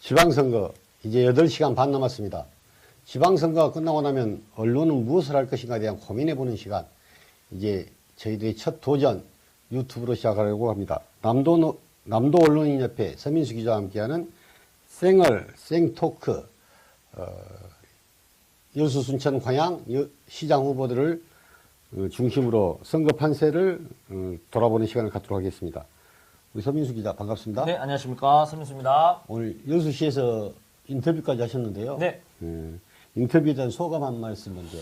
지방선거 이제 8시간 반 남았습니다. 지방선거가 끝나고 나면 언론은 무엇을 할 것인가에 대한 고민해보는 시간. 이제 저희들의 첫 도전 유튜브로 시작하려고 합니다. 남도 언론인협회 서민수 기자와 함께하는 생토크, 여수, 순천, 광양 시장 후보들을 중심으로 선거 판세를 돌아보는 시간을 갖도록 하겠습니다. 우리 서민수 기자 반갑습니다. 네, 안녕하십니까. 서민수입니다. 오늘 여수시에서 인터뷰까지 하셨는데요. 네. 인터뷰에 대한 소감 한 말씀 먼저.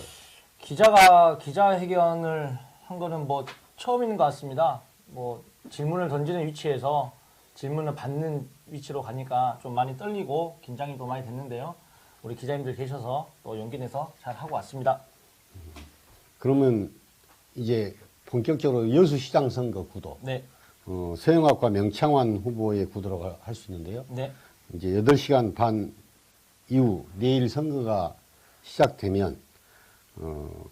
기자가 기자회견을 한 거는 뭐 처음인 것 같습니다. 뭐 질문을 던지는 위치에서 질문을 받는 위치로 가니까 좀 많이 떨리고 긴장이 또 많이 됐는데요. 우리 기자님들 계셔서 또 용기 내서 잘 하고 왔습니다. 그러면 이제 본격적으로 여수시장 선거 구도. 네. 서영학과 명창환 후보의 구도라고 할 수 있는데요. 네. 이제 8시간 반 이후 내일 선거가 시작되면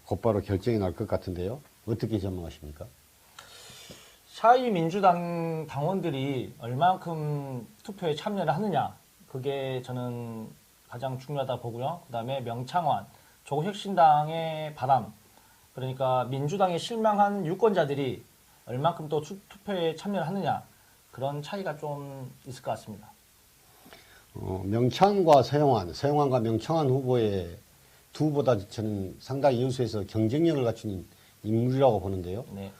곧바로 결정이 날 것 같은데요. 어떻게 전망하십니까? 샤이민주당 당원들이 얼만큼 투표에 참여를 하느냐, 그게 저는 가장 중요하다 보고요. 그 다음에 명창환, 조국혁신당의 바람, 그러니까 민주당에 실망한 유권자들이 얼만큼 또 투표에 참여를 하느냐, 그런 차이가 좀 있을 것 같습니다. 명창과 서영환과 명창환 후보의 두 후보다 저는 상당히 여수에서 경쟁력을 갖춘 인물이라고 보는데요. 네.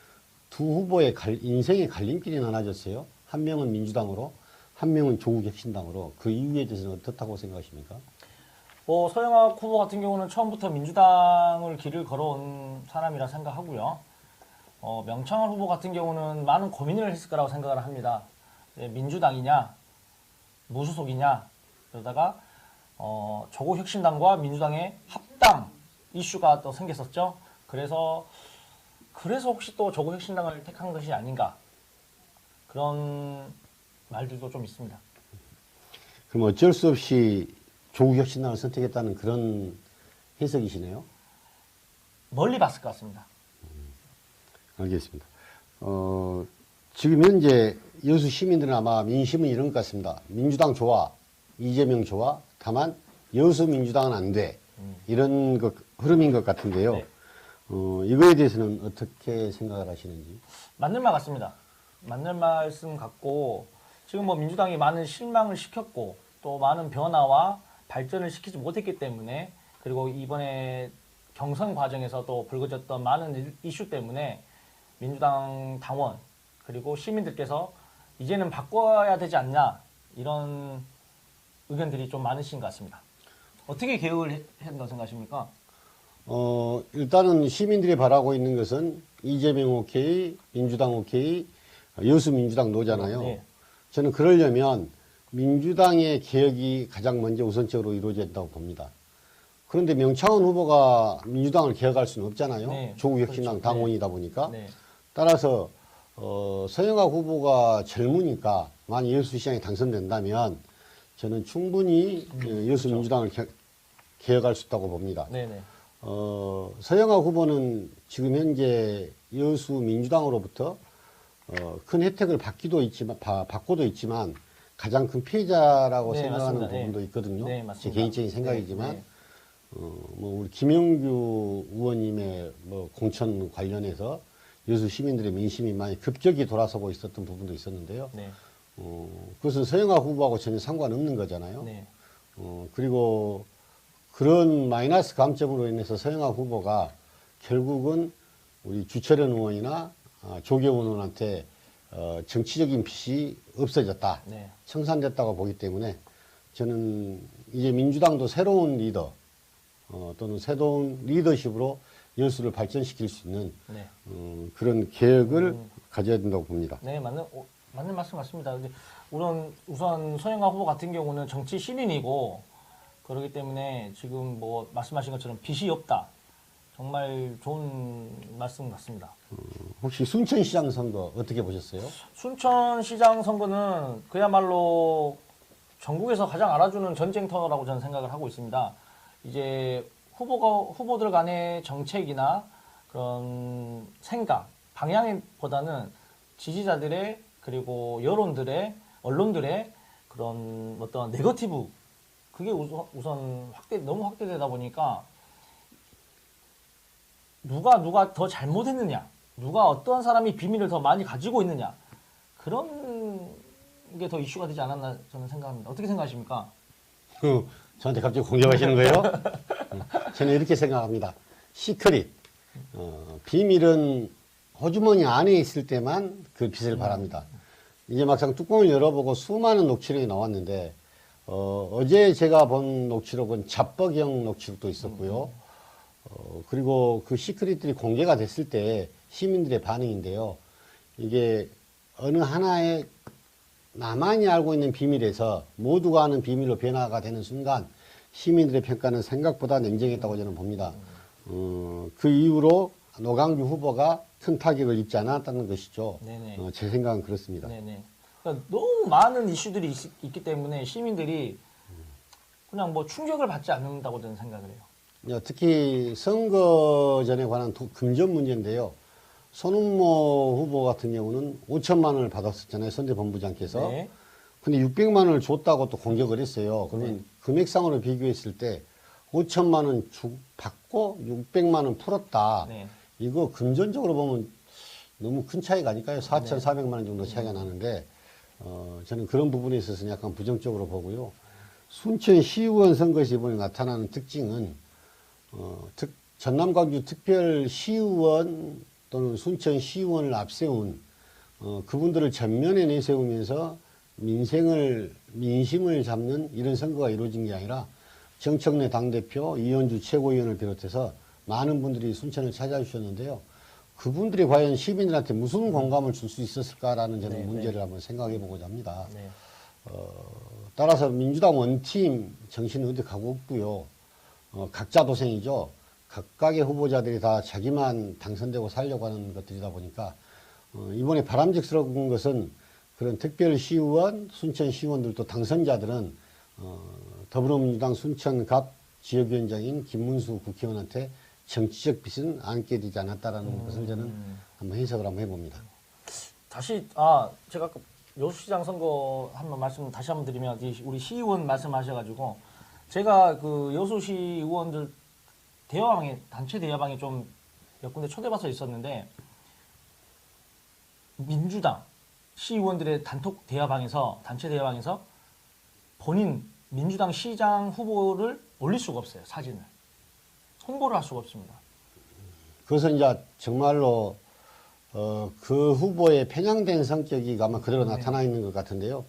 두 후보의 인생의 갈림길이 나눠졌어요. 한 명은 민주당으로, 한 명은 조국혁신당으로. 그 이유에 대해서는 어떻다고 생각하십니까? 서영학 후보 같은 경우는 처음부터 민주당을 길을 걸어온 사람이라 생각하고요. 명창환 후보 같은 경우는 많은 고민을 했을 거라고 생각을 합니다. 민주당이냐, 무소속이냐, 그러다가 조국혁신당과 민주당의 합당 이슈가 또 생겼었죠. 그래서 혹시 또 조국혁신당을 택한 것이 아닌가, 그런 말들도 좀 있습니다. 그럼 어쩔 수 없이 조국혁신당을 선택했다는 그런 해석이시네요? 멀리 봤을 것 같습니다. 알겠습니다. 지금 현재 여수 시민들은 아마 민심은 이런 것 같습니다. 민주당 좋아, 이재명 좋아, 다만 여수 민주당은 안 돼. 이런 흐름인 것 같은데요. 네. 이거에 대해서는 어떻게 생각을 하시는지? 맞는 말 같습니다. 맞는 말씀 같고, 지금 뭐 민주당이 많은 실망을 시켰고 또 많은 변화와 발전을 시키지 못했기 때문에, 그리고 이번에 경선 과정에서 또 불거졌던 많은 이슈 때문에 민주당 당원 그리고 시민들께서 이제는 바꿔야 되지 않냐, 이런 의견들이 좀 많으신 것 같습니다. 어떻게 개혁을 해야 된다고 생각하십니까? 일단은 시민들이 바라고 있는 것은 이재명 오케이, 민주당 오케이, 여수 민주당 노잖아요. 네. 저는 그러려면 민주당의 개혁이 가장 먼저 우선적으로 이루어져야 된다고 봅니다. 그런데 명창환 후보가 민주당을 개혁할 수는 없잖아요. 네, 조국혁신당 그렇죠. 당원이다 보니까. 네. 따라서 서영학 후보가 젊으니까 만약 여수시장에 당선된다면 저는 충분히 여수 그렇죠. 민주당을 개혁할 수 있다고 봅니다. 네네. 서영학 후보는 지금 현재 여수 민주당으로부터 큰 혜택을 받고도 있지만 가장 큰 피해자라고 네, 생각하는 맞습니다. 부분도 네. 있거든요. 네, 제 맞습니다. 개인적인 생각이지만 네. 뭐 우리 김영규 의원님의 뭐 공천 관련해서 여수 시민들의 민심이 많이 급격히 돌아서고 있었던 부분도 있었는데요. 네. 그것은 서영학 후보하고 전혀 상관없는 거잖아요. 네. 그리고 그런 마이너스 감점으로 인해서 서영학 후보가 결국은 우리 주철현 의원이나 조경원 의원한테 정치적인 빚이 없어졌다, 네. 청산됐다고 보기 때문에 저는 이제 민주당도 새로운 리더 또는 새로운 리더십으로 여수를 발전시킬 수 있는 네. 그런 계획을 가져야 된다고 봅니다. 네, 맞는 말씀 같습니다. 근데 우선 서영학 후보 같은 경우는 정치 신인이고, 그렇기 때문에 지금 뭐 말씀하신 것처럼 빚이 없다. 정말 좋은 말씀 같습니다. 혹시 순천시장 선거 어떻게 보셨어요? 순천시장 선거는 그야말로 전국에서 가장 알아주는 전쟁터라고 저는 생각을 하고 있습니다. 이제 후보들 간의 정책이나 그런 생각, 방향보다는 지지자들의, 그리고 여론들의, 언론들의 그런 어떤 네거티브 그게 우선 너무 확대되다 보니까 누가 더 잘못했느냐, 누가 어떠한 사람이 비밀을 더 많이 가지고 있느냐 그런 게 더 이슈가 되지 않았나 저는 생각합니다. 어떻게 생각하십니까? 저한테 갑자기 공격하시는 거예요? 저는 이렇게 생각합니다. 시크릿, 비밀은 호주머니 안에 있을 때만 그 빛을 발합니다. 이제 막상 뚜껑을 열어보고 수많은 녹취록이 나왔는데, 어제 제가 본 녹취록은 잡버경 녹취록도 있었고요. 그리고 그 시크릿들이 공개가 됐을 때 시민들의 반응인데요. 이게 어느 하나의 나만이 알고 있는 비밀에서 모두가 아는 비밀로 변화가 되는 순간 시민들의 평가는 생각보다 냉정했다고 저는 봅니다. 그 이후로 노광규 후보가 큰 타격을 입지 않았다는 것이죠. 네네. 제 생각은 그렇습니다. 네네. 그러니까 너무 많은 이슈들이 있기 때문에 시민들이 그냥 뭐 충격을 받지 않는다고 저는 생각을 해요. 특히 선거 전에 관한 금전 문제인데요. 손흥모 후보 같은 경우는 5천만 원을 받았었잖아요. 선대본부장께서. 네. 근데 600만 원을 줬다고 또 공격을 했어요. 그러면 금액상으로 비교했을 때 5천만 원 받고 600만 원 풀었다. 네. 이거 금전적으로 보면 너무 큰 차이가 아닐까요? 4,400만 원 정도 차이가 나는데, 저는 그런 부분에 있어서는 약간 부정적으로 보고요. 순천 시의원 선거에서 이번에 나타나는 특징은, 전남 광주 특별 시의원 또는 순천 시의원을 앞세운, 그분들을 전면에 내세우면서 민심을 잡는 이런 선거가 이루어진 게 아니라 정청래 당대표, 이현주 최고위원을 비롯해서 많은 분들이 순천을 찾아주셨는데요. 그분들이 과연 시민들한테 무슨 공감을 줄 수 있었을까라는 저는 문제를 한번 생각해 보고자 합니다. 네. 따라서 민주당 원팀 정신은 어디 가고 없고요. 각자 도생이죠. 각각의 후보자들이 다 자기만 당선되고 살려고 하는 것들이다 보니까 이번에 바람직스러운 것은 그런 특별시의원, 순천시의원들도 당선자들은 더불어민주당 순천갑 지역위원장인 김문수 국회의원한테 정치적 빚은 안게 되지 않았다라는 것을 저는 한번 해석을 한번 해봅니다. 다시 제가 아까 여수시장 선거 한번 말씀 다시 한번 드리면 우리 시의원 말씀하셔가지고 제가 그 여수시 의원들 단체 대화방에 좀 몇 군데 초대받아 있었는데 민주당 시의원들의 단체 대화방에서 본인 민주당 시장 후보를 올릴 수가 없어요. 사진을 홍보를 할 수가 없습니다. 그것은 이제 정말로 그 후보의 편향된 성격이 아마 그대로 나타나 있는 것 같은데요.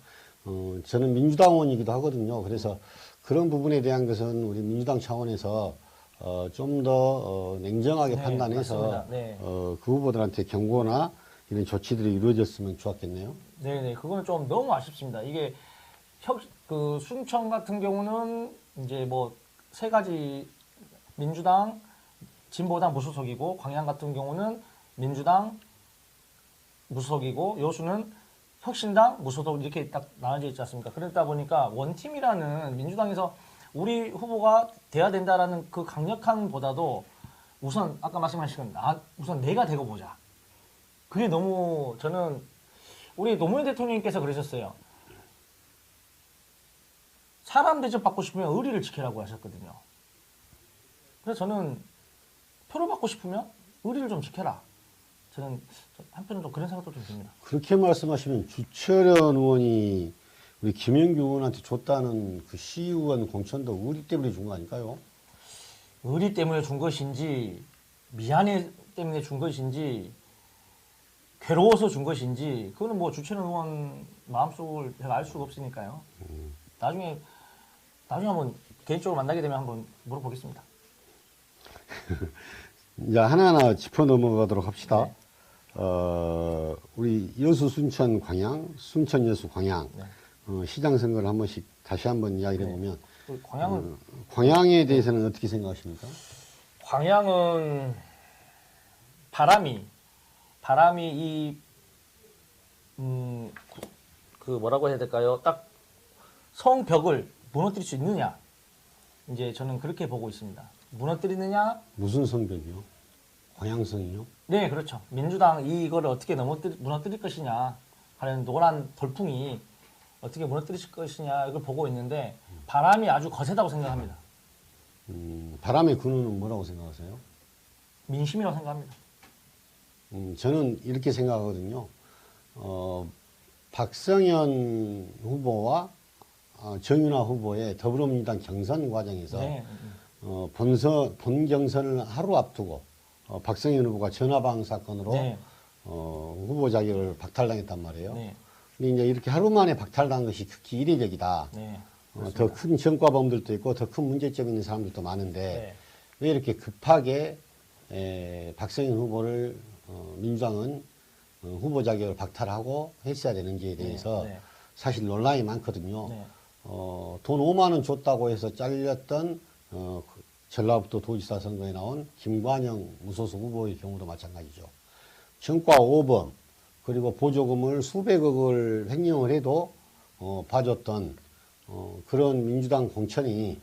저는 민주당원이기도 하거든요. 그래서 그런 부분에 대한 것은 우리 민주당 차원에서 좀 더 냉정하게 네, 판단해서 네. 그 후보들한테 경고나 이런 조치들이 이루어졌으면 좋았겠네요. 네네, 그거는 좀 너무 아쉽습니다. 이게 그 순천 같은 경우는 이제 뭐 세 가지 민주당, 진보당 무소속이고 광양 같은 경우는 민주당 무소속이고 여수는 혁신당 무소속 이렇게 딱 나눠져 있지 않습니까? 그러다 보니까 원팀이라는 민주당에서 우리 후보가 돼야 된다라는 그 강력한 보다도 우선 아까 말씀하신 우선 내가 되고 보자. 그게 너무 저는 우리 노무현 대통령님께서 그러셨어요. 사람 대접 받고 싶으면 의리를 지키라고 하셨거든요. 그래서 저는 표를 받고 싶으면 의리를 좀 지켜라. 저는 한편으로 그런 생각도 좀 듭니다. 그렇게 말씀하시면 주철현 의원이 우리 김영규 의원한테 줬다는 그 시의원 공천도 의리 때문에 준 거 아닐까요? 의리 때문에 준 것인지 미안해 때문에 준 것인지 괴로워서 준 것인지 그거는 뭐 주철현 의원 마음속을 제가 알 수가 없으니까요. 나중에 한번 개인적으로 만나게 되면 한번 물어보겠습니다. 이제 하나하나 짚어 넘어가도록 합시다. 네. 우리 여수, 순천, 광양, 순천, 여수, 광양 시장 선거를 한 번씩 다시 한번 이야기를 해보면 광양에 대해서는 어떻게 생각하십니까? 광양은 바람이 그 뭐라고 해야 될까요? 딱 성벽을 무너뜨릴 수 있느냐? 이제 저는 그렇게 보고 있습니다. 무너뜨리느냐? 무슨 성벽이요? 광양성이요? 네, 그렇죠. 민주당 이거를 어떻게 무너뜨릴 것이냐 하는 노란 돌풍이 어떻게 무너뜨리실 것이냐 이걸 보고 있는데 바람이 아주 거세다고 생각합니다. 바람의 근원은 뭐라고 생각하세요? 민심이라고 생각합니다. 저는 이렇게 생각하거든요. 박성현 후보와 정윤화 후보의 더불어민주당 경선 과정에서 네. 본 경선을 하루 앞두고 박성현 후보가 전화방 사건으로 네. 후보 자격을 박탈당했단 말이에요. 네. 근데 이제 이렇게 하루 만에 박탈당한 것이 극히 이례적이다. 네. 더 큰 전과범들도 있고 더 큰 문제점 있는 사람들도 많은데 네. 왜 이렇게 급하게 박성현 후보를 민주당은 후보 자격을 박탈하고 했어야 되는지에 대해서 네. 사실 논란이 많거든요. 네. 돈 5만 원 줬다고 해서 잘렸던 전라북도 도지사 선거에 나온 김관영 무소속 후보의 경우도 마찬가지죠. 정과 5번 그리고 보조금을 수백억을 횡령을 해도 봐줬던 그런 민주당 공천이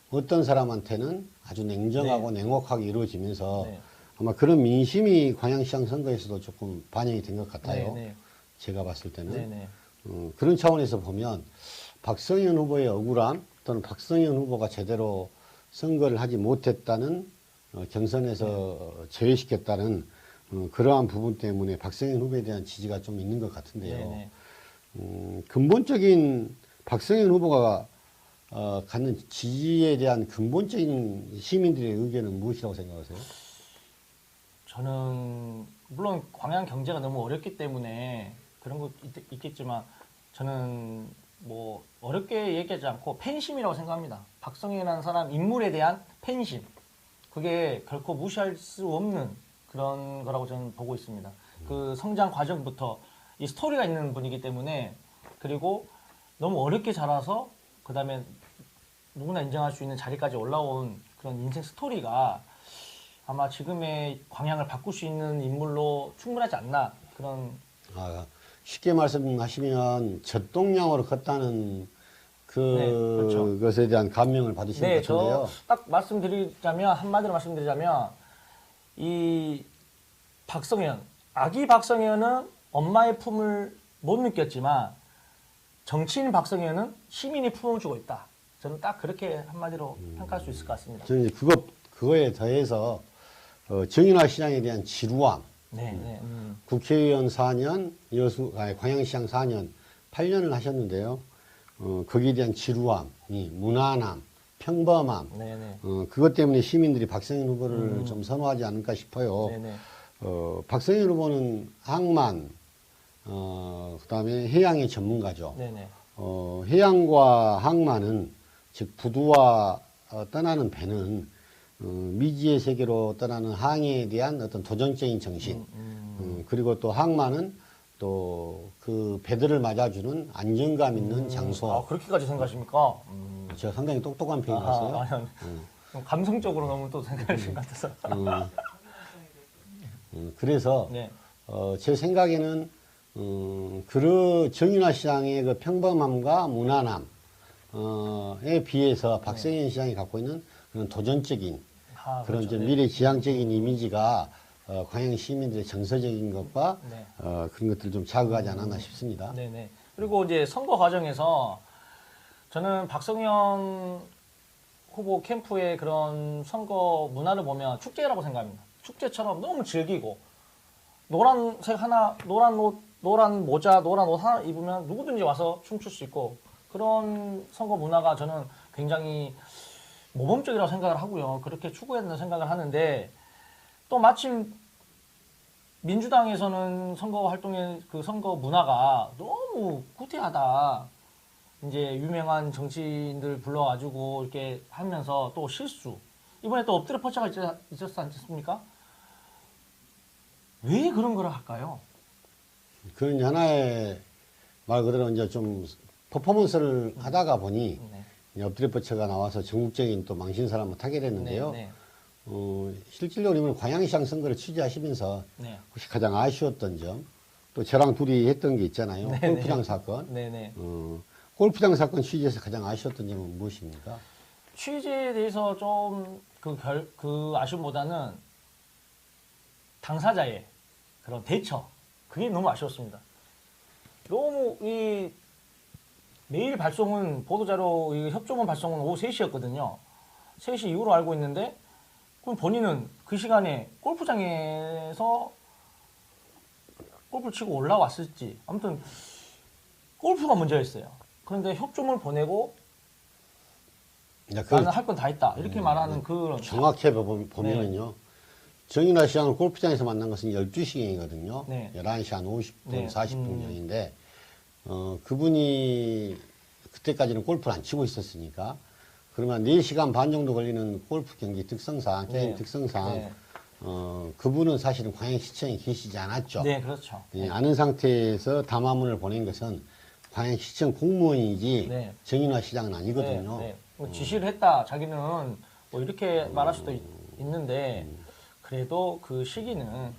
어떤 사람한테는 아주 냉정하고 냉혹하게 이루어지면서 네. 아마 그런 민심이 광양시장 선거에서도 조금 반영이 된 것 같아요. 네. 제가 봤을 때는. 네. 네. 그런 차원에서 보면 박성현 후보의 억울함 또는 박성현 후보가 제대로 선거를 하지 못했다는 경선에서 제외시켰다는 그러한 부분 때문에 박성현 후보에 대한 지지가 좀 있는 것 같은데요. 네. 근본적인 박성현 후보가 갖는 지지에 대한 근본적인 시민들의 의견은 무엇이라고 생각하세요? 저는 물론 광양 경제가 너무 어렵기 때문에 그런 거 있겠지만 저는 뭐 어렵게 얘기하지 않고 팬심이라고 생각합니다. 박성현이라는 사람 인물에 대한 팬심. 그게 결코 무시할 수 없는 그런 거라고 저는 보고 있습니다. 그 성장 과정부터 이 스토리가 있는 분이기 때문에 그리고 너무 어렵게 자라서 그 다음에 누구나 인정할 수 있는 자리까지 올라온 그런 인생 스토리가 아마 지금의 광양을 바꿀 수 있는 인물로 충분하지 않나 그런 쉽게 말씀하시면 젖동량으로 컸다는 그렇죠. 그것에 대한 감명을 받으신 것 같은데요. 저 딱 말씀드리자면 한마디로 말씀드리자면 이 박성현 아기 박성현은 엄마의 품을 못 느꼈지만 정치인 박성현은 시민의 품을 주고 있다. 저는 딱 그렇게 한마디로 평가할 수 있을 것 같습니다. 저는 이제 그거에 더해서 정인화 시장에 대한 지루함, 네. 국회의원 4년, 광양시장 4년, 8년을 하셨는데요. 거기에 대한 지루함, 무난함, 평범함, 네네. 그것 때문에 시민들이 박성현 후보를 좀 선호하지 않을까 싶어요. 네네. 박성현 후보는 항만, 그다음에 해양의 전문가죠. 네네. 해양과 항만은 즉 부두와 떠나는 배는 미지의 세계로 떠나는 항해에 대한 어떤 도전적인 정신, 그리고 또 항만은 또 그 배들을 맞아주는 안정감 있는 장소. 아 그렇게까지 생각하십니까? 제가 상당히 똑똑한 편이라서요. 아니. 감성적으로 너무 또 생각하신 것 같아서. 그래서 네. 제 생각에는 정윤화 시장의 그 평범함과 무난함에 비해서 박성현 시장이 갖고 있는 그런 도전적인 그런 그렇죠. 좀 미래지향적인 이미지가 광양 시민들의 정서적인 것과 네. 그런 것들을 좀 자극하지 않았나 싶습니다. 네네. 그리고 이제 선거 과정에서 저는 박성현 후보 캠프의 그런 선거 문화를 보면 축제라고 생각합니다. 축제처럼 너무 즐기고 노란색 하나, 노란 옷, 노란 모자, 노란 옷 하나 입으면 누구든지 와서 춤출 수 있고 그런 선거 문화가 저는 굉장히 모범적이라고 생각을 하고요. 그렇게 추구해야 된다고 생각을 하는데 또 마침 민주당에서는 선거 활동의 그 선거 문화가 너무 구태하다. 이제 유명한 정치인들 불러가지고 이렇게 하면서 또 실수. 이번에 또 엎드려 퍼쳐가 있었지 않습니까? 왜 그런 걸 할까요? 그런 하나의 말 그대로 이제 좀 퍼포먼스를 하다가 보니 네. 엎드려 뻗쳐가 나와서 전국적인 또 망신사를 한번 타게 됐는데요. 네. 실질적으로 이번 광양시장 선거를 취재하시면서 네. 혹시 가장 아쉬웠던 점, 또 저랑 둘이 했던 게 있잖아요. 네, 골프장 사건. 네네. 골프장 사건 취재에서 가장 아쉬웠던 점은 무엇입니까? 취재에 대해서 좀 그 아쉬움보다는 당사자의 그런 대처 그게 너무 아쉬웠습니다. 너무 이 메일 발송은 보도자료 이 협조문 발송은 오후 3시였거든요. 3시 이후로 알고 있는데 그럼 본인은 그 시간에 골프장에서 골프를 치고 올라왔을지 아무튼 골프가 문제였어요. 그런데 협조문을 보내고 이제 나는 할 건 다 했다 이렇게 말하는 그런 정확히 보면은요. 정인화 시장을 골프장에서 만난 것은 12시경이거든요. 네. 11시 한 50분, 네. 40분경인데 그분이 그때까지는 골프를 안 치고 있었으니까 그러면 4시간 반 정도 걸리는 골프 경기 특성상, 게임 네. 특성상 네. 그분은 사실은 광양시청에 계시지 않았죠. 네, 그렇죠. 예, 아는 상태에서 담화문을 보낸 것은 광양시청 공무원이지 네. 정인화 시장은 아니거든요. 네, 네. 뭐 지시를 했다. 자기는 뭐 이렇게 말할 수도 있는데 그래도 그 시기는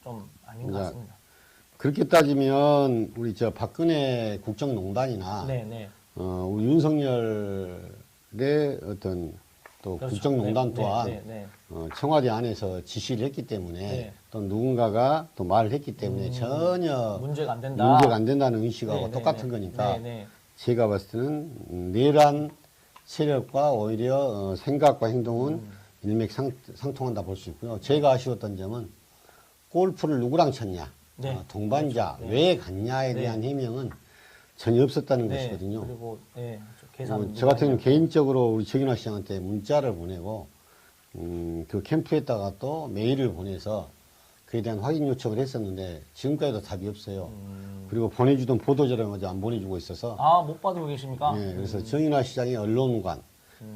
좀 아닌 것 같습니다. 그렇게 따지면 우리 저 박근혜 국정농단이나 네, 네. 우리 윤석열의 어떤 또 그렇죠. 국정농단 네, 또한 네, 네, 청와대 안에서 지시를 했기 때문에 네. 또 누군가가 또 말을 했기 때문에 전혀 문제가 안 된다. 문제가 안 된다는 의식하고 네, 네, 똑같은 네. 거니까 네, 네. 제가 봤을 때는 내란 세력과 오히려 생각과 행동은 일맥상통한다 볼 수 있고요. 제가 아쉬웠던 점은 골프를 누구랑 쳤냐, 네. 동반자, 그렇죠. 네. 왜 갔냐에 대한 해명은 전혀 없었다는 네. 것이거든요. 그리고 계산. 저 같은 경우는 개인적으로 우리 정인화 시장한테 문자를 보내고 그 캠프에다가 또 메일을 보내서 그에 대한 확인 요청을 했었는데 지금까지도 답이 없어요. 그리고 보내주던 보도자료마저 안 보내주고 있어서 못 받고 계십니까? 예, 그래서 정인화 시장의 언론관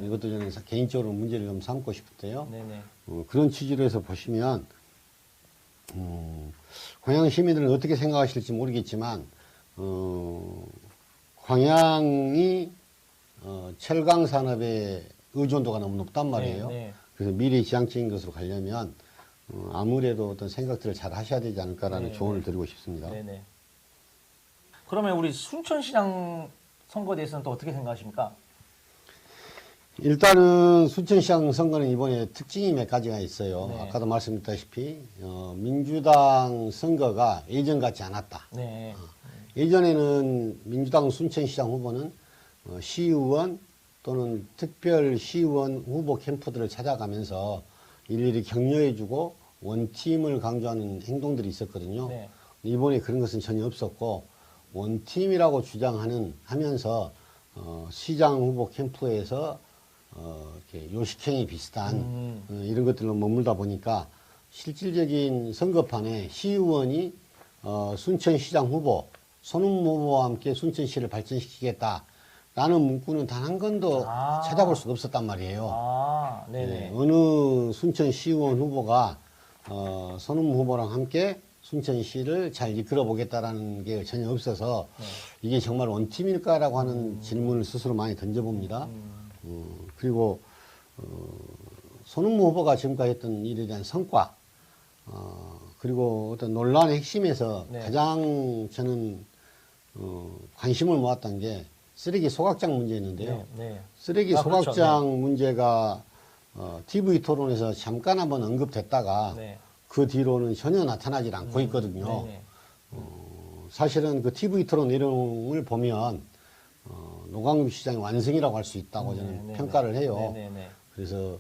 이것도 저는 개인적으로 문제를 좀 삼고 싶은데요. 네네. 그런 취지로 해서 보시면 광양 시민들은 어떻게 생각하실지 모르겠지만 광양이 철강 산업의 의존도가 너무 높단 말이에요. 네, 네. 그래서 미래지향적인 것으로 가려면 아무래도 어떤 생각들을 잘 하셔야 되지 않을까라는 네, 조언을 드리고 싶습니다. 네네. 그러면 우리 순천시장 선거에 대해서는 또 어떻게 생각하십니까? 일단은 순천시장 선거는 이번에 특징이 몇 가지가 있어요. 네. 아까도 말씀드렸다시피 민주당 선거가 예전 같지 않았다. 네. 예전에는 민주당 순천시장 후보는 시의원 또는 특별시의원 후보 캠프들을 찾아가면서 일일이 격려해주고 원팀을 강조하는 행동들이 있었거든요. 네. 이번에 그런 것은 전혀 없었고 원팀이라고 하면서 시장 후보 캠프에서 이렇게 요식행위 비슷한 이런 것들로 머물다 보니까 실질적인 선거판에 시의원이 순천시장 후보 손흥민 후보와 함께 순천시를 발전시키겠다라는 문구는 단 한 건도 찾아볼 수가 없었단 말이에요. 네네. 네, 어느 순천시의원 후보가 손흥민 후보랑 함께 순천시를 잘 이끌어 보겠다라는 게 전혀 없어서 이게 정말 원팀일까라고 하는 질문을 스스로 많이 던져봅니다. 그리고 손흥민 후보가 지금까지 했던 일에 대한 성과 그리고 어떤 논란의 핵심에서 네. 가장 저는 관심을 모았던 게 쓰레기 소각장 문제였는데요. 네. 네. 쓰레기 그렇죠. 소각장 문제가 TV 토론에서 잠깐 한번 언급됐다가 네. 그 뒤로는 전혀 나타나질 않고 있거든요. 네네. 사실은 그 TV 토론 내용을 보면 노광규 시장의 완성이라고 할 수 있다고 저는 네네네. 평가를 해요. 네네네. 그래서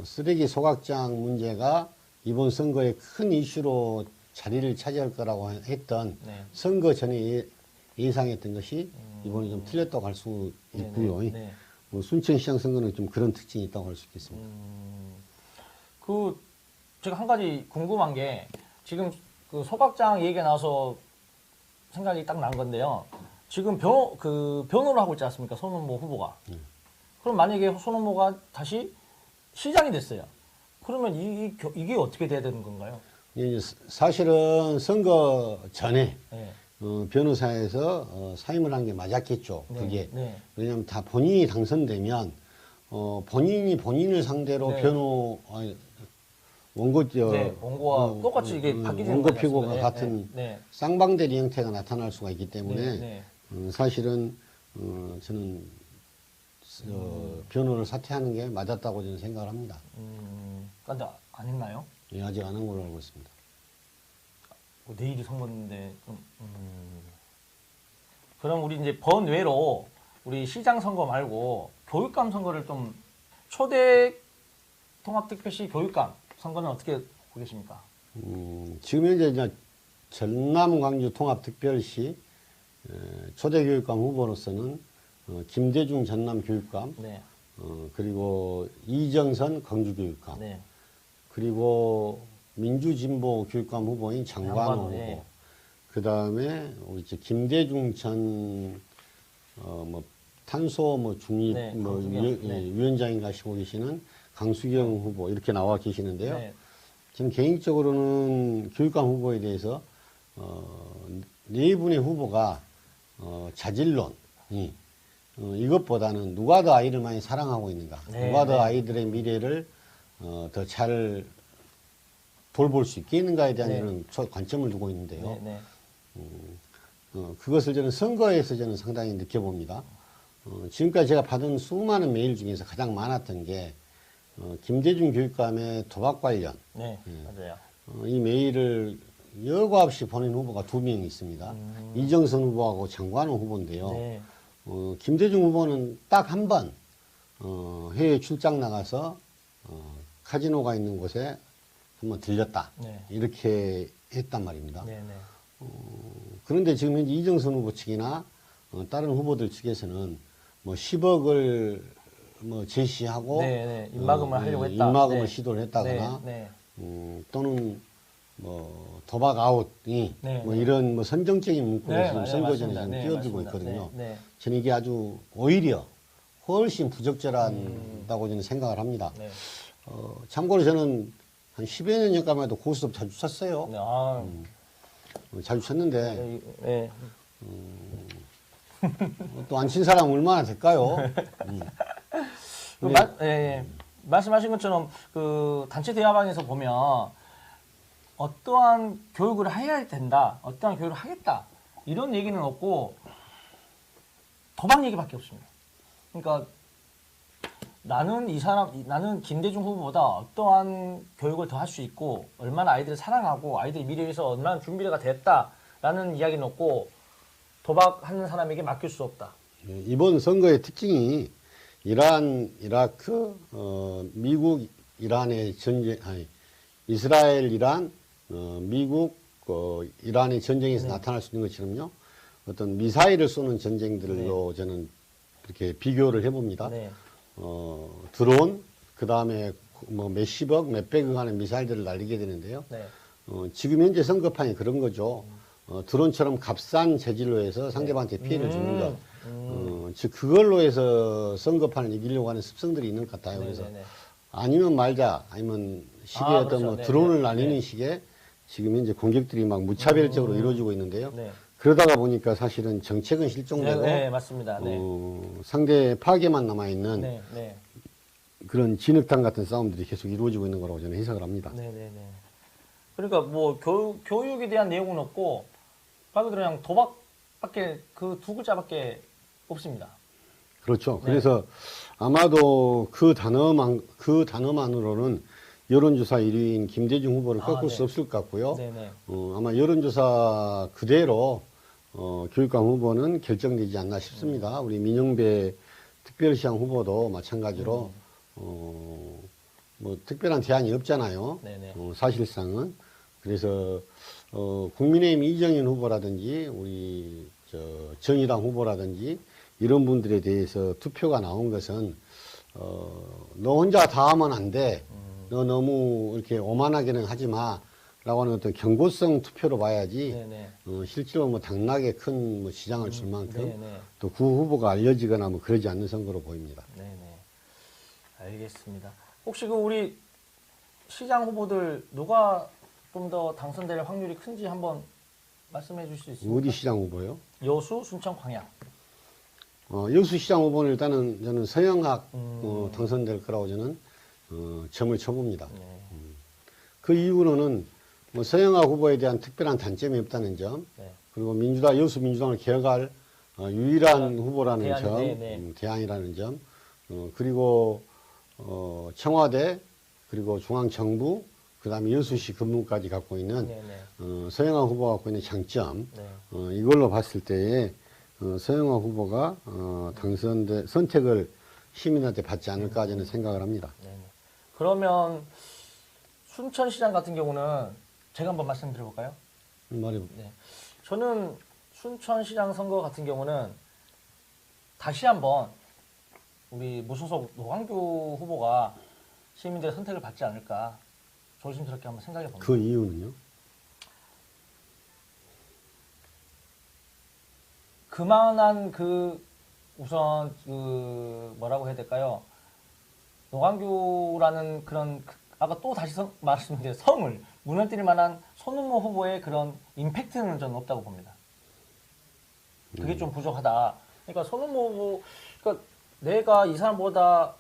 쓰레기 소각장 문제가 이번 선거에 큰 이슈로 자리를 차지할 거라고 했던 네. 선거 전에 예상했던 것이 이번에 좀 틀렸다고 할 수 있고요. 네. 뭐 순천시장 선거는 좀 그런 특징이 있다고 할 수 있겠습니다. 제가 한 가지 궁금한 게 지금 그 소각장 얘기가 나와서 생각이 딱 난 건데요. 지금 변호를 하고 있지 않습니까? 손흥민 후보가. 그럼 만약에 손흥민 후보가 다시 시장이 됐어요. 그러면 이게 어떻게 돼야 되는 건가요? 이제 사실은 선거 전에 네. 변호사에서 사임을 한 게 맞았겠죠. 네, 그게 네. 왜냐하면 다 본인이 당선되면 본인이 본인을 상대로 네. 원고와 똑같이 이게 바뀌는 원고 거지 피고가 않습니까? 같은 네. 쌍방대리 형태가 나타날 수가 있기 때문에 네. 사실은 저는 변호를 사퇴하는 게 맞았다고 저는 생각을 합니다. 근데 안 했나요? 예, 아직 안 한 걸로 알고 있습니다. 내일이 선거인데 그럼 우리 이제 번외로 우리 시장 선거 말고 교육감 선거를 좀 초대 통합특별시 교육감 선거는 어떻게 보고 계십니까? 지금 현재 이제 전남 광주 통합특별시 초대 교육감 후보로서는 김대중 전남 교육감, 네. 그리고 이정선 광주 교육감, 네. 그리고 민주진보 교육감 후보인 장관호 후보, 네. 그 다음에 우리 이제 김대중 전 뭐 탄소 뭐 중립 네, 뭐 강수경, 위원장인가 하시고 계시는 강수경 후보 이렇게 나와 계시는데요. 네. 저는 개인적으로는 교육감 후보에 대해서 네 분의 후보가 자질론이 이것보다는 누가 더 아이를 많이 사랑하고 있는가, 네, 누가 더 네. 아이들의 미래를 더 잘 돌볼 수 있겠는가에 대한 네. 저는 관점을 두고 있는데요. 네. 네. 그것을 저는 선거에서 저는 상당히 느껴봅니다. 지금까지 제가 받은 수많은 메일 중에서 가장 많았던 게 김대중 교육감의 도박 관련 네. 맞아요. 이 메일을 여과 없이 보낸 후보가 2명 있습니다. 이정선 후보하고 장관호 후보인데요. 네. 김대중 후보는 딱 한 번 해외 출장 나가서 카지노가 있는 곳에 한번 들렸다. 네. 이렇게 했단 말입니다. 네. 네. 그런데 지금 현재 이정선 후보 측이나 다른 후보들 측에서는 뭐 10억을 뭐 제시하고 네. 네. 입막음을 하려고 했다. 입막음을 네. 시도를 했다거나 네. 또는 뭐 도박 아웃이 네, 뭐 네. 이런 뭐 선정적인 문구를 네. 지금 맞아요. 선거전에 맞습니다. 지금 네, 띄워들고 맞습니다. 있거든요. 네. 네. 저는 이게 아주 오히려 훨씬 부적절하다고 저는 생각을 합니다. 네. 참고로 저는 한 10여 년 전까지만 해도 고스톱 자주 쳤어요. 네. 아. 자주 쳤는데 네. 네. 또 안 친 사람 얼마나 될까요? 말씀하신 것처럼 그 단체 대화방에서 보면 어떠한 교육을 해야 된다, 어떠한 교육을 하겠다 이런 얘기는 없고 도박 얘기밖에 없습니다. 그러니까 나는 김대중 후보보다 어떠한 교육을 더 할 수 있고 얼마나 아이들을 사랑하고 아이들의 미래에 위해서 얼마나 준비가 됐다라는 이야기는 없고 도박하는 사람에게 맡길 수 없다. 이번 선거의 특징이 이란, 이라크, 미국, 이란의 전쟁, 아니, 이스라엘, 이란, 미국, 이란의 전쟁에서 나타날 수 있는 것처럼요. 어떤 미사일을 쏘는 전쟁들로 저는 그렇게 비교를 해봅니다. 네. 드론, 그 다음에 뭐 몇십억, 몇백억 하는 미사일들을 날리게 되는데요. 네. 지금 현재 선거판이 그런 거죠. 드론처럼 값싼 재질로 해서 상대방한테 피해를 주는 것. 즉, 그걸로 해서 선거판을 이기려고 하는 습성들이 있는 것 같아요. 그래서 네네네. 아니면 말자, 아니면 식의 어떤 그렇죠. 뭐 네, 드론을 네, 날리는 네. 식의 지금 현재 공격들이 막 무차별적으로 이루어지고 있는데요. 네. 그러다가 보니까 사실은 정책은 실종되고 네, 맞습니다. 네. 상대 파괴만 남아있는 네, 네. 그런 진흙탕 같은 싸움들이 계속 이루어지고 있는 거라고 저는 해석을 합니다. 네, 네, 네. 그러니까 뭐 교육에 대한 내용은 없고 말 그대로 그냥 도박밖에 그 두 글자밖에 없습니다. 그렇죠. 네. 그래서 아마도 그 단어만으로는 여론조사 1위인 김대중 후보를 꺾을 네. 수 없을 것 같고요. 네, 네. 아마 여론조사 그대로 교육감 후보는 결정되지 않나 싶습니다. 우리 민영배 특별시장 후보도 마찬가지로 뭐 특별한 대안이 없잖아요. 네네. 사실상은. 그래서 국민의힘 이정현 후보라든지 우리 정의당 후보라든지 이런 분들에 대해서 투표가 나온 것은 너 혼자 다 하면 안 돼. 너 너무 이렇게 오만하게는 하지 마. 라고 하는 어떤 경고성 투표로 봐야지. 네네. 실제로 뭐 당락에 큰 뭐 시장을 줄 만큼 네네. 또 그 후보가 알려지거나 뭐 그러지 않는 선거로 보입니다. 네네. 알겠습니다. 혹시 그 우리 시장 후보들 누가 좀 더 당선될 확률이 큰지 한번 말씀해 주실 수 있습니까? 어디 시장 후보요? 여수, 순천, 광양. 여수시장 후보는 일단은 저는 서영학 당선될 거라고 저는 점을 쳐봅니다. 네. 그 이유로는 뭐 서영학 후보에 대한 특별한 단점이 없다는 점, 네. 그리고 여수 민주당을 개혁할 유일한 후보라는 대안, 점, 네, 네. 대안이라는 점, 그리고 청와대, 그리고 중앙정부, 그 다음에 여수시 근무까지 갖고 있는 네네. 서영학 후보가 갖고 있는 장점, 네. 이걸로 봤을 때에 서영화 후보가 선택을 시민한테 받지 않을까 저는 생각을 합니다. 네네. 그러면 순천시장 같은 경우는 제가 한번 말씀드려볼까요? 말해. 네. 저는 순천시장 선거 같은 경우는 다시 한번 우리 무소속 노광규 후보가 시민들의 선택을 받지 않을까 조심스럽게 한번 생각해 봅니다. 그 이유는요? 그만한 우선 뭐라고 해야 될까요? 노광규라는 그런 아까 또 다시 말씀드린 성을 무너뜨릴 만한 손흥모 후보의 그런 임팩트는 저는 없다고 봅니다. 그게 좀 부족하다. 그러니까 손흥모 후보, 그러니까 내가 이 사람보다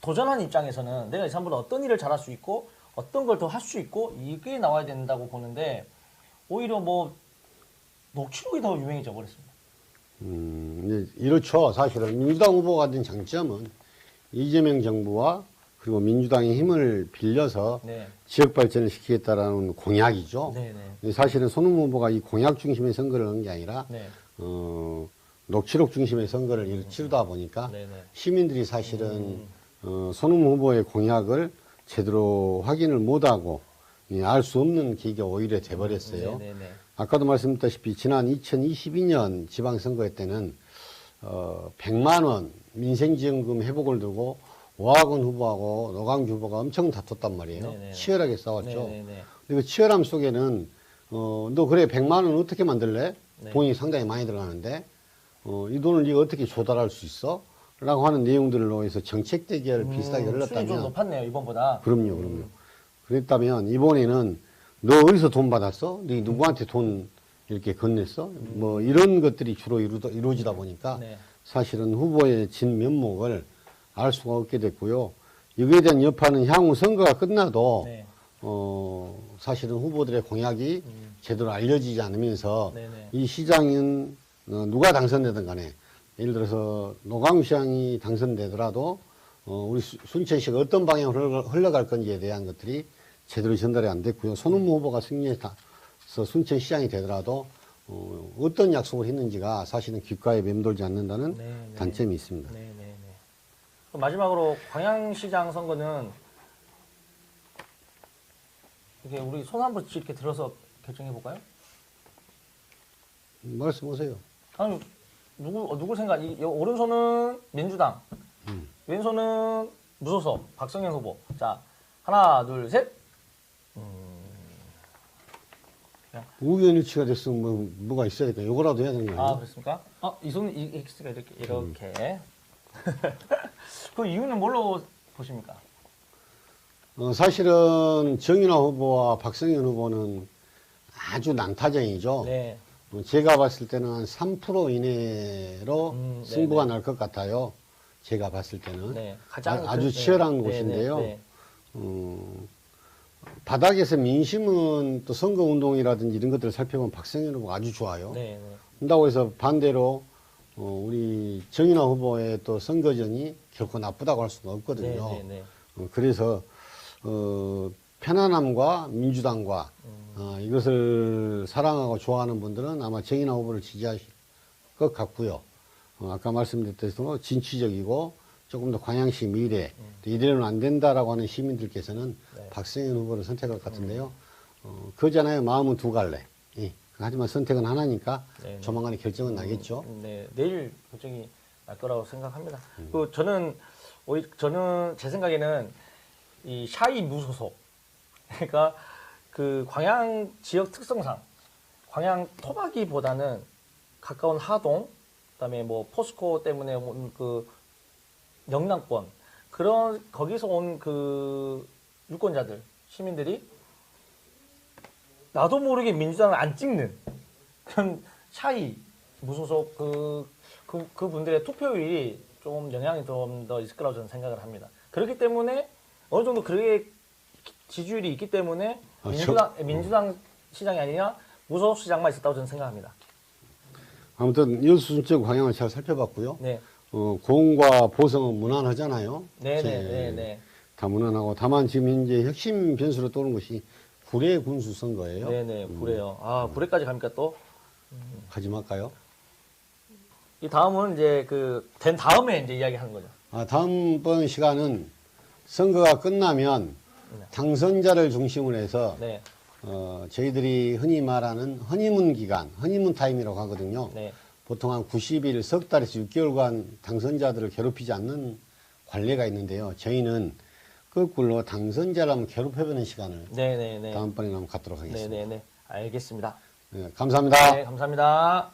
도전하는 입장에서는 내가 이 사람보다 어떤 일을 잘할 수 있고 어떤 걸 더 할 수 있고 이게 나와야 된다고 보는데 오히려 뭐 녹취록이 더 유명해져 버렸습니다. 이렇죠. 사실은 민주당 후보가 가진 장점은 이재명 정부와 그리고 민주당의 힘을 빌려서 네. 지역 발전을 시키겠다라는 공약이죠. 네네. 사실은 손흥민 후보가 이 공약 중심의 선거를 한 게 아니라 네. 녹취록 중심의 선거를 치르다 보니까 네네. 시민들이 사실은 손흥민 후보의 공약을 제대로 확인을 못하고 알 수 없는 계기가 오히려 돼버렸어요. 네네네. 아까도 말씀드렸다시피 지난 2022년 지방선거 때는 100만 원 민생지원금 회복을 두고 오하건 후보하고 노광규 후보가 엄청 다퉜단 말이에요. 네네. 치열하게 싸웠죠. 네네네. 그리고 치열함 속에는 너 그래 100만 원 어떻게 만들래? 네. 돈이 상당히 많이 들어가는데 이 돈을 네가 어떻게 조달할 수 있어? 라고 하는 내용들로 해서 정책 대결 비슷하게 수준이 좀 흘렀다면 높았네요 이번보다. 그럼요. 그랬다면 이번에는 너 어디서 돈 받았어? 네 누구한테 돈 이렇게 건넸어? 뭐 이런 것들이 주로 이루어지다 보니까 네. 사실은 후보의 진 면목을 알 수가 없게 됐고요. 이거에 대한 여파는 향후 선거가 끝나도 네. 사실은 후보들의 공약이 제대로 알려지지 않으면서 네네. 이 시장은 누가 당선되든 간에 예를 들어서 노광 시장이 당선되더라도 우리 순천시가 어떤 방향으로 흘러갈 건지에 대한 것들이 제대로 전달이 안 됐고요. 손흥민 후보가 승리해서 순천시장이 되더라도 어떤 약속을 했는지가 사실은 귓가에 맴돌지 않는다는 네네. 단점이 있습니다. 네네네. 그럼 마지막으로 광양시장 선거는 이게 우리 손 한 번씩 이렇게 들어서 결정해 볼까요? 말씀하세요. 아니 누구 생각? 오른손은 민주당, 왼손은 무소속 박성현 후보. 자 하나 둘 셋. 우연 일치가 됐으면 뭐가 있어야 될까? 요거라도 해야 되는 거 아 아니에요? 그렇습니까? 이 손은 X가 이렇게. 그 이유는 뭘로 보십니까? 사실은 정인화 후보와 박성현 후보는 아주 난타전이죠. 네. 제가 봤을 때는 한 3% 이내로 승부가 날 것 같아요. 제가 봤을 때는. 네. 아주 치열한 곳인데요. 네. 바닥에서 민심은 또 선거운동이라든지 이런 것들을 살펴보면 박성현 후보가 아주 좋아요. 네. 그렇다고 해서 반대로 우리 정인화 후보의 또 선거전이 결코 나쁘다고 할 수가 없거든요. 네. 그래서 편안함과 민주당과 이것을 사랑하고 좋아하는 분들은 아마 정인화 후보를 지지하실 것 같고요. 아까 말씀드렸듯이 진취적이고 조금 더 광양시 미래, 또 이대로는 안 된다라고 하는 시민들께서는 네. 박성현 후보를 선택할 것 같은데요. 그잖아요. 마음은 두 갈래. 예. 하지만 선택은 하나니까 네. 조만간에 결정은 나겠죠. 네, 내일 결정이 날 거라고 생각합니다. 저는 제 생각에는 이 샤이 무소속, 그러니까 그 광양 지역 특성상 광양 토박이보다는 가까운 하동, 그다음에 뭐 포스코 때문에 온 그 영남권 거기서 온 그 유권자들 시민들이 나도 모르게 민주당을 안 찍는 그런 샤이 무소속 그 분들의 투표율이 좀 영향이 좀 더 있을 거라고 저는 생각을 합니다. 그렇기 때문에 어느 정도 그게 지지율이 있기 때문에 민주당 시장이 아니라 무소속 시장만 있었다고 저는 생각합니다. 아무튼 여수순천 광양을 잘 살펴봤고요. 네. 고흥과 보성은 무난하잖아요. 네네. 다 무난하고 다만 지금 현재 핵심 변수로 떠오른 것이 구례 군수 선거예요. 네네. 구례요. 아 구례까지 갑니까 또? 가지 말까요? 이 다음은 이제 된 다음에 이제 이야기하는 거죠. 다음번 시간은 선거가 끝나면 네. 당선자를 중심으로 해서 네. 저희들이 흔히 말하는 허니문 기간, 허니문 타임이라고 하거든요. 네. 보통 한 90일, 석 달에서 6개월간 당선자들을 괴롭히지 않는 관례가 있는데요. 저희는 거꾸로 당선자를 한번 괴롭혀보는 시간을 네네네. 다음번에 한번 갖도록 하겠습니다. 네네네. 알겠습니다. 네, 감사합니다. 네, 감사합니다.